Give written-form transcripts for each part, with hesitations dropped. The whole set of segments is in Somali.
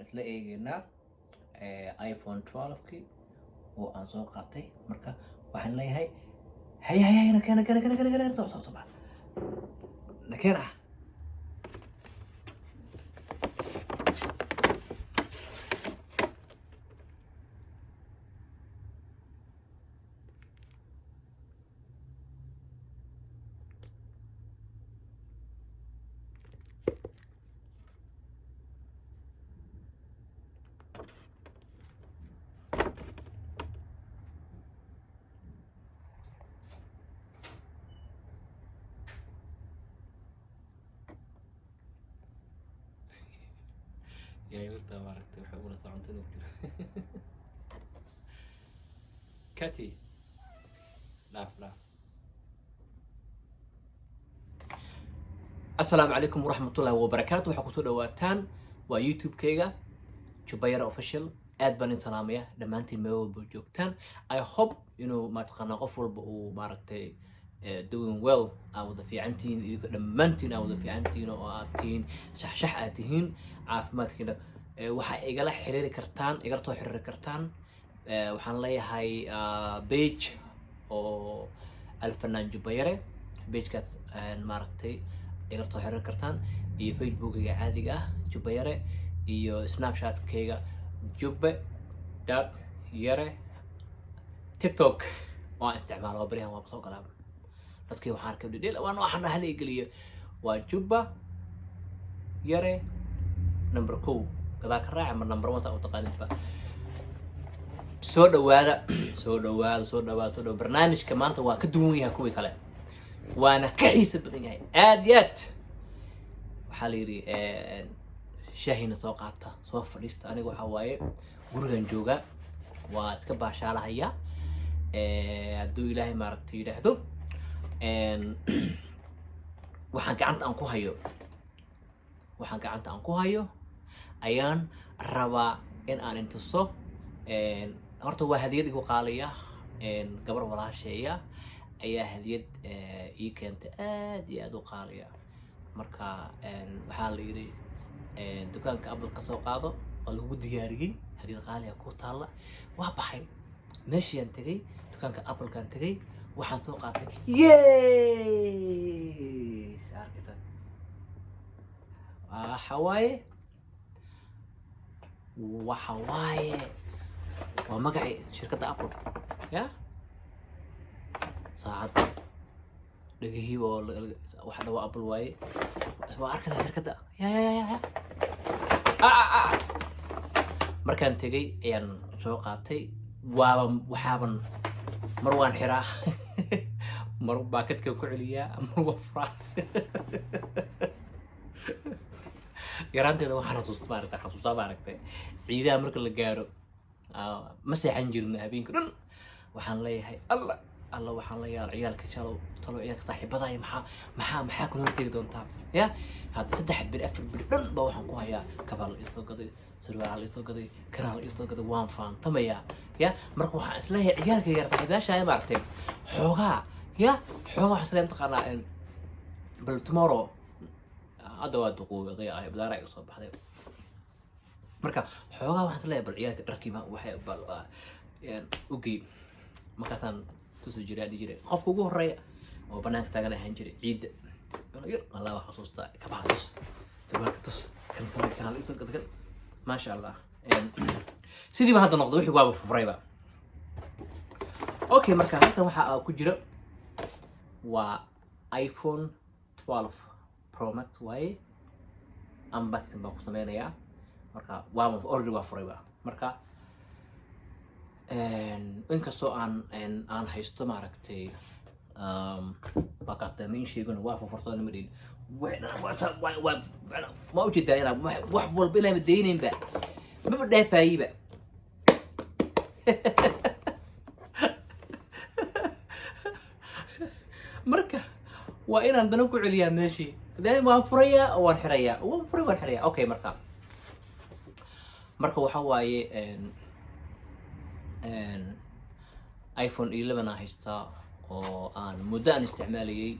isla eegaynaa iPhone 12 oo aan soo qaatay. Marka waxaan leeyahay hay nakeen nakeen يا يورتا ماركت وحول صعنتني كاتي لا السلام عليكم ورحمة الله وبركاته. waxaa kusoo dhawaataan waa YouTube kayga Jubayra official. aad baan idin salaamaya dhammaantiin meel walba joogtaan. I hope inuu ma taqaana qof walba uu maaragtay doing well aad wada fiicantiin idinka dhammaantiin aad wada fiicantiin oo aad tihiin shax aad tihiin caafimaadkiina waxa igala xiriiri kartaan igala soo xiriiri kartaan waxaan leeyahay page oo alfanaan Jubayra pagekaas maaragtay igala soo xiriiri kartaan iyo facebookiga caadiga ah Jubayra iyo snapchat-kayga jubbe.yare tiktok waan isticmaalaa barihan waa soo galaa dadkii waxaan arkay dhidhil waan waxaan dhahan igeliyo waa jubba yare number 2 gadaal ka raac ama number 1 u taqaanidba soo dhawaada barnaamijka maanta waa ka duwan yahay kuwii kale waana ka xiisa badan yahay aad iyo aad waxaa la yidhi shaahina soo qaata soo fadhiista aniga waxaa waaye gurigan jooga waa iska baashaalahaya hadduu ilaahay maaragtay yidhaahdo waxaan gacanta aan ku hayo ayaan rabaa in aan intuso horta waa hadiyad igu qaaliya gabar walaasheeya ayaa hadiyad ii keentay aad iyo aad u qaaliya marka waxaa la yidhi dukaanka Apple ka soo qaado oo lagu diyaariyay hadiyad qaaliya ku taala waa baxay meeshaan tagay dukaanka Apple kan tagay waxaan soo qaatay yes arkaysa waxa waaye waa magacii shirkadda Apple ya saacad dhagihii oo waxa waa Apple waaye waa arkaysa shirkadda ya markaan tagay ayaan soo qaatay waxaaban mar waan xiraa mar baakadka ku celiyaa mar waa furaa yaraanteeda waxaan xasuustaa maaragtay ciidaha marka la gaaro ma seexan jirna habeenka dhan waxaan leeyahay alla waxaan leeyahay ciyaalka talo ciyaalka saaxiibadaya maxaa kula hortegi doontaa ya hadda 3 bir 4 bir dhan ba waxaan ku hayaa kabaal isoo gaday surwaal isoo gaday karaal isoo gaday waan faantamaya ya marka waxaan isleeyahay ciyaalka yar saaxiibaasha maaragtay xoogaa waxaan isleeyahay taqaanaa bal tomorrow hadda waa duqooday ay badaara ay soo baxday marka xoogaa waxaan isleeyahay bal ciyaalka dharkiima waxay bal ugi markaasaan tusi jiray qofka ugu horeeya oo banaanka taagan ahaan jiray ciida الله خصوصا كبعض تباركتوس كان سوي كان على إسرائيل كذا ما شاء الله سيدي ما هذا النقطة وحي بابا في فريبة أوكي مركا هذا وحا كجرا وآيفون 12 برو ماكس واي أم باكتن باكو سمينا يا مركا وام أوريدي وفريبة مركا إن كسو أن هيستو معركتي بقى من شيء يقولون وافق فرصان مريض وين ما وجد دايرة وحول بلا مدينين بقى ما بدها فاي بقى مركه وين عندنا كل عليا ماشي دائما فريا وانحريا وانحريا اوكي مركه وحواي ان ايفون 11 هيستا oo aan muddo aan isticmaaliyay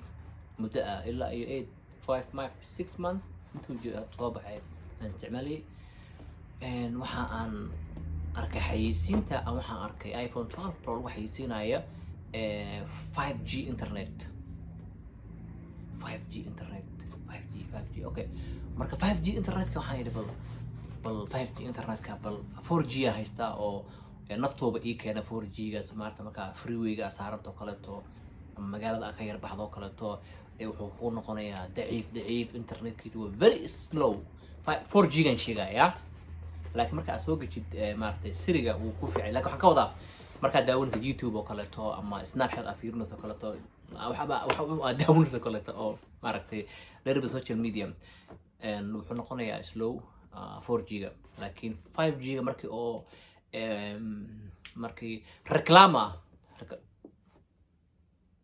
muddo ilaa 8 5 6 months intuu jiro soo baxay aan isticmaaliyay waxa aan arkay xayeysiinta ama waxaan arkay iPhone 12 Pro lagu xayeysiinaya 5G internet 5G internet 5G okay marka 5G internetka waxaan yidhi bal 5G internetka bal 4G haystaa oo naftooba ii keena 4G-gaas maarta markaa freeway-ga saaranto kaleeto ama magaalada ka yar baxdo kaleeto wuxuu ku noqonayaa daciif internetkiisu waa very slow 4G-gan sheegaya laakiin marka aad soo gejid maartay siriga uu ku fiicay laakiin waxaan ka wadaa markaad daawanaysa YouTube oo kaleeto ama Snapchat aad fiirinayso kaleeto waxa daawanayso kaleeto oo maaragtay dheerba social media wuxuu noqonayaa slow 4G-ga laakiin 5G-ga markii reklama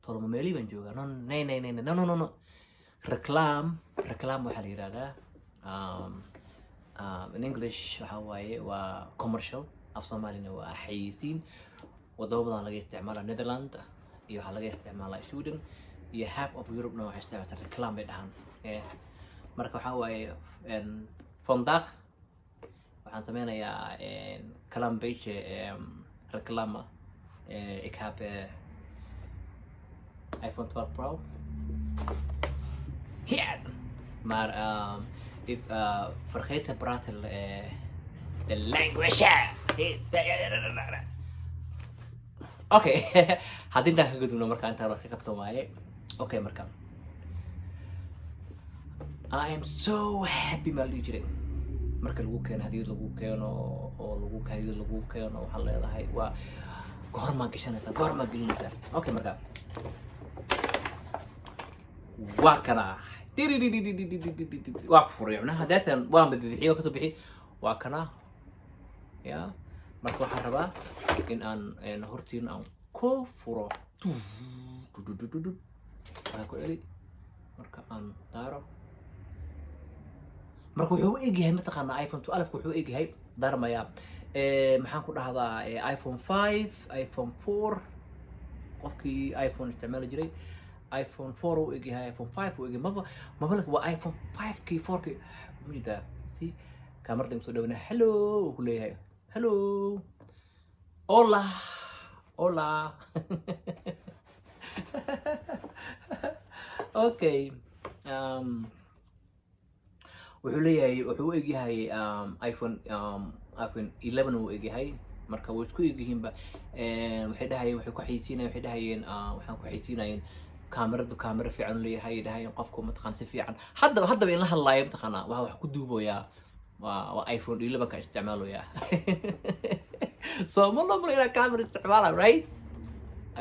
tolma meeli baan joogaa no reclam waxaa la yiraahdaa in English waxa waaye waa commercial af Soomaalina waa xayeysiin wadamo badan laga isticmaala Netherlands iyo waxa laga isticmaalaa Sweden iyo half of Europe na waxay isticmaalaan reclam bay dhahan marka waxa waaye vandaag waxaan sameynayaa kalam beetje reclama ik heb iPhone 12 Pro hier maar if vergeet te praten de language okay haddii intaan ka gudubno marka intaan wax ka kaftoomaye okay marka I am so happy ma lihi jiray marka lagu keeno hadiyad lagu keeno oo hadiyad lagu keeno waxaa leedahay waa goorma gashanaysaa goorma gelinaysaa okay marka waa kana waa furayna hadaan waan bibixiyo ka soo bixi waa kana ya marka waxaan rabaa in aan hortiin aan ku furo waxaan ku celi marka aan daaro marka wuxuu egyahay mataqaanaa iPhone 12 wuxuu egyahay darmaya maxaan ku dhahdaa iPhone 5 iPhone 4 qofkii iPhone isticmaali jiray iPhone 4 uu egyahay iPhone 5 uu egyahay maba waa iPhone 5 4 mida si kamarada soo dhawnaa hello uu leeyahay hello hola okay wuxuu leeyahay wuxuu egyahay iPhone 11 uu egyahay marka way isku egyihiinba waxay dhahayeen waxay ku xayeysiinayeen waxay dhahayeen waxaan ku xayeysiinayeen kaamera fiican leeyahay dhahayeen qofku mataqaan si fiican haddaba in la hadlaayo mataqaana wax ku duuboyaa waa iPhone 11 ka isticmaaloya so ma loo ina kaamera isticmaala right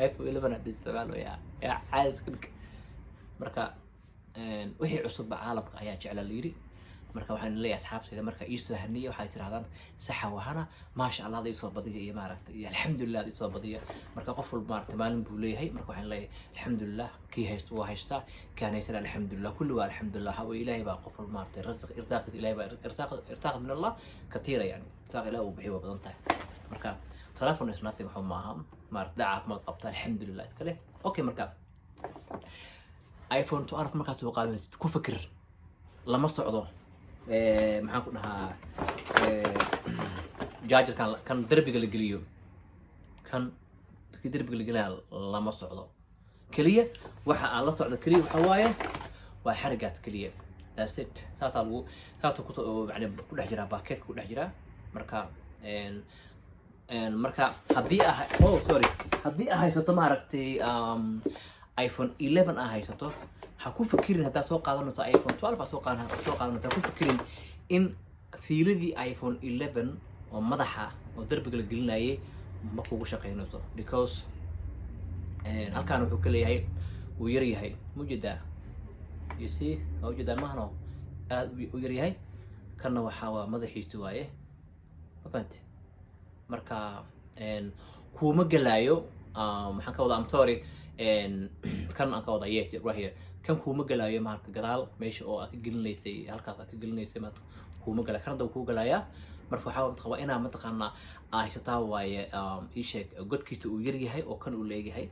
iPhone 11 hadda isticmaaloya ya caaskinka marka wixii cusub caalamka ayaa jecel la yiri marka waxaan leeyahay asxaabtayda marka ii soo haniyo waxay tirahdaan saxa wahana ma sha Allah ii soo badiyo iyo maaragtay iyo alxamdulillah ii soo badiyo marka qof walba maaragtay maalin buu leeyahay marka waxaan leeyahay alxamdulillah kii haysto waa haysta kaanaysan alxamdulillah kulli waa alxamdulillah hawa ilaahay baa qof walba maaragtay irtaaq ilaahay baa irtaaq min Allah katiira yani irtaaq ilaahay uu bixiyo badan tahay marka telephone is nothing waxa maaha maaragtay caafimaad qabta alxamdulillah kale okay marka iPhone 12 marka soo qaadanaysid ku fikir lama socdo maxaan ku dhahaa charger kan darbiga la geliyo kan darbiga la geliyo lama socdo kaliya waxa aan la socdo kaliya waxa waaye waa xarigaad kaliya that's it saata ku dhex jira baakeedka ku dhex jira marka marka haddii haysato maaragtay iPhone 11 haysato ha ku fikirin haddaad soo qaadanayso iPhone 12 aad soo qaadanayso ku fikirin in fiiladii iPhone 11 oo madaxa oo darbiga la gelinayay ma kugu shaqeynayso because halkaan wuxuu ka leeyahay uu yar yahay mujida you see mujida mahno aad uu yar yahay kana waxa waa madaxiisu waaye fahantay marka kuma galaayo maxaan ka wadaa I'm sorry kan aan ka wadaa yes right here kan kuma galaayo marka gadaal meesha oo aad ka gelinaysay halkaas aad ka gelinaysay ma kuma galaa kan dad ku galaaya marka waxa uu qabaa inaa mataqaana haysataa waaye ii sheeg godkiisa uu yar yahay oo kan uu leeyahay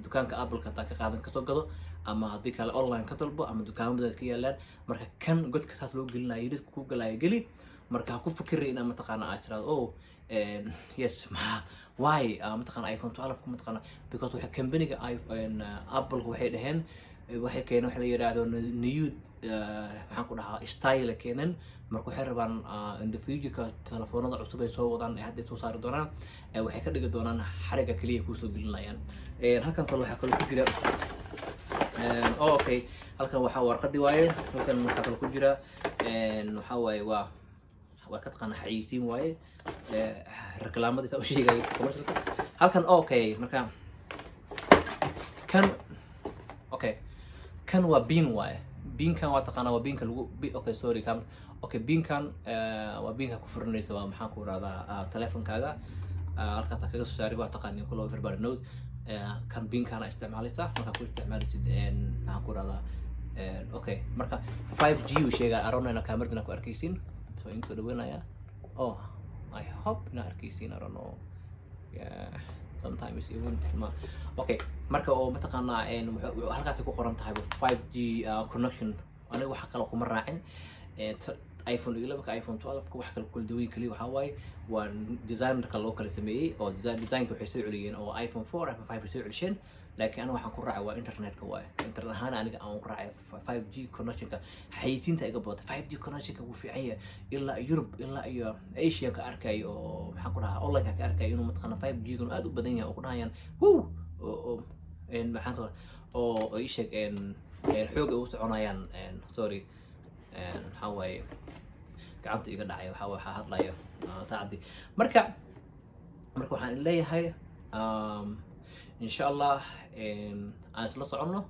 dukaanka Apple-ka ka qaadan ka soo gado ama haddii kale online ka dalbo ama dukaamada ka yaalaan marka kan godka saas loo gelinayo ku galaayo geli marka ha ku fikiri inaa mataqaana aad tiraado oh yes why mataqaana iPhone 12 ku mataqaana because waxa company-ga Apple waxay dhaheen waxay keeneen waxa la yiraahdo new maxaan ku dhahaa style keenan marka waxay rabaan in the future telefoonada cusub ay soo wadaan hadda soo saari doonaan waxay ka dhigi doonaan xariga kaliya ku soo gelinayaan halkan kale waxa kale ku jira okay halkan waxa warqadii waaye halkan waxa kale ku jira waxa waaye waa warqad qana xayisiin waaye reklaamada soo sheegay halkan okay marka kan okay kan waa bean waaye beankan waa taqaana waa beanka lagu okay sorry kam okay beankan waa beanka ku furinaysa waa maxaan ku radaa telefonkaaga halkaas kaga soo saari waa taqaani kullo everybody knows kan beankana isticmaalaysa marka ku isticmaalaysid maxaan ku radaa okay marka 5G uu sheegaa aroonayna kaamirada ku arkaysiin so inta dhaweynaya oh I hope na arkaysiin I don't know yeah sometimes even okay marka oo mataqaana halkaas ku qoran tahay 5G connection aniga waxa kale kuma raacin iPhone 11 ka iPhone 12 ka wax kale kul duwan kaliya waxa waaye waa design-ka loo kala sameeyay oo design-ka waxay soo celiyeen oo iPhone 4 iPhone 5 soo celisheen laakiin aniga waxaan ku raacay waa internet-ka waaye internet ahaan aniga aan ku raacay 5G connection-ka xayisiinta iga badan 5G connection-ka uu fiican yahay ilaa Europe ilaa iyo Asia ka arkay oo maxaan ku dhahaa online ka arkay inuu mataqaana 5G gu aad u badan yahay oo ku dhahayaan oo maxaan oo ay sheegeen xoog u soconayaan sorry maxaa waaye gacanta iga dhacay waxa hadlayo taacdi marka waxaan leeyahay insha Allah aan isla socono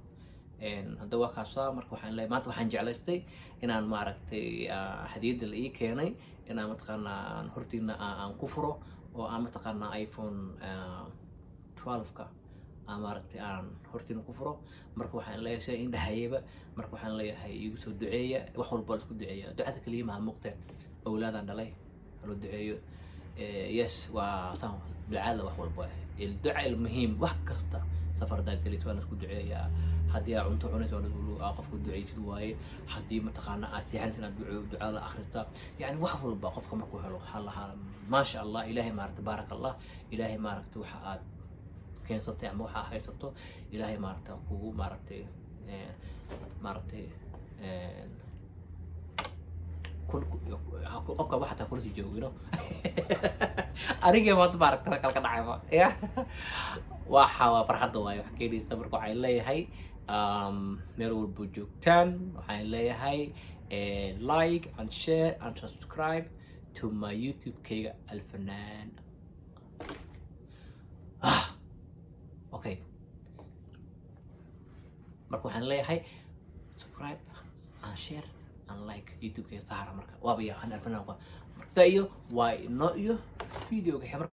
hadda waa kaasa marka waxaan leeyahay maanta waxaan jeclaystay inaan maaragtay hadiyada la ii keenay inaan mataqaana hortiina aan ku furo oo aan mataqaana iPhone 12 ka maaragtay aan hortiina ku furo marka waxaan leeyahay indhahayba marka waxaan leeyahay igu soo duceeya wax walba isku duceeya ducada kaliya ma muuqata awlaadan dhalay loo duceeyo yes waa tan ducada wax walba الدعاء المهم wax kasta safarda galito waan isku duceeyaa hadii aan cunto cunayso waan qofku duceeyay waaye hadii ma taqaana aad yahay inaad ducada akhrita yani wax walba qofka markuu helo halaha ma sha Allah ilaahay maarta barakallah ilaahay maarta waxa aad keensatay ama waxa haysato ilaahay maarta kugu maartay qofka waxa taa kursi joogino aniga ma tabaaragta kala ka dhacayba ya waxa waa farxad waayo wax keenaysa marka waxaan leeyahay meel walba joogtaan waxaan leeyahay like and share and subscribe to my YouTube kayga Alfanaan okay marka waxaan leeyahay subscribe and share and like YouTube kayga saara marka waaba yaa Alfanaan marka iyo waa no iyo video ka